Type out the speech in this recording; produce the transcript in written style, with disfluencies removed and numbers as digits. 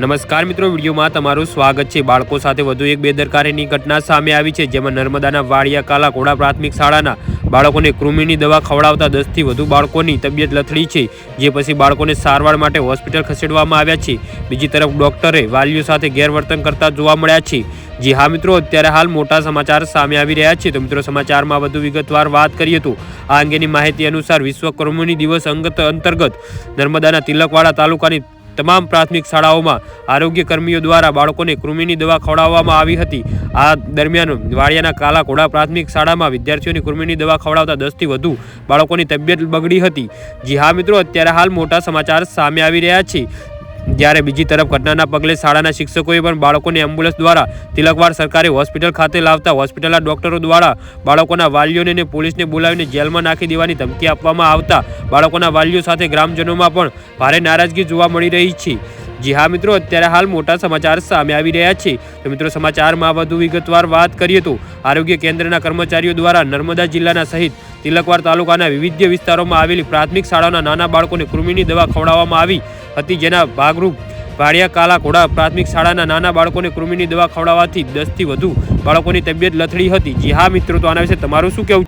નમસ્કાર મિત્રો, વિડીયોમાં તમારું સ્વાગત છે। બાળકો સાથે વધુ એક બેદરકારીની ઘટના સામે આવી છે, જેમાં નર્મદાના વાડિયા કાલા ઘોડા પ્રાથમિક શાળાના બાળકોને કૃમિની દવા ખવડાવતા 10 થી વધુ બાળકોની તબિયત લથડી છે, જે પછી બાળકોને સારવાર માટે હોસ્પિટલ ખસેડવામાં આવ્યા છે। બીજી તરફ ડોક્ટરે વાલીઓ સાથે ગેરવર્તન કરતા જોવા મળ્યા છે। જી હા મિત્રો, અત્યારે હાલ મોટા સમાચાર સામે આવી રહ્યા છે। તો મિત્રો, સમાચારમાં વધુ વિગતવાર વાત કરીએ તો આ અંગેની માહિતી અનુસાર વિશ્વ કૃમિની દિવસ અંતર્ગત નર્મદાના તિલકવાડા તાલુકાની તમામ પ્રાથમિક શાળાઓમાં આરોગ્ય કર્મીઓ દ્વારા બાળકોને કૃમિની દવા ખવડાવવામાં આવી હતી। આ દરમિયાન વાડિયાના કાલા ઘોડા પ્રાથમિક શાળામાં વિદ્યાર્થીઓની કૃમિની દવા ખવડાવતા 10 થી વધુ બાળકોની તબિયત બગડી હતી। જી હા મિત્રો, અત્યારે હાલ મોટા સમાચાર સામે આવી રહ્યા છે। જ્યારે બીજી તરફ ઘટનાના પગલે શાળાના શિક્ષકોએ પણ બાળકોને એમ્બ્યુલન્સ દ્વારા તિલકવાડ સરકારી હોસ્પિટલ ખાતે લાવતા હોસ્પિટલના ડોક્ટરો દ્વારા બાળકોના વાલીઓને અને પોલીસને બોલાવીને જેલમાં નાખી દેવાની ધમકી આપવામાં આવતા બાળકોના વાલીઓ સાથે ગ્રામજનોમાં પણ ભારે નારાજગી જોવા મળી રહી છે। જી હા મિત્રો, અત્યારે હાલ મોટા સમાચાર સામે આવી રહ્યા છે। તો મિત્રો, સમાચારમાં વધુ વિગતવાર વાત કરીએ તો આરોગ્ય કેન્દ્રના કર્મચારીઓ દ્વારા નર્મદા જિલ્લાના સહિત તિલકવાડ તાલુકાના વિવિધ વિસ્તારોમાં આવેલી પ્રાથમિક શાળાઓના નાના બાળકોને કૃમિની દવા ખવડાવવામાં આવી હતી, જેના ભાગરૂપ વાડિયા કાલા ઘોડા પ્રાથમિક શાળાના નાના બાળકોને કૃમિની દવા ખવડાવવાથી 10 થી વધુ બાળકોની તબિયત લથડી હતી। જી હા મિત્રો, તો આના વિશે તમારું શું કહેવું?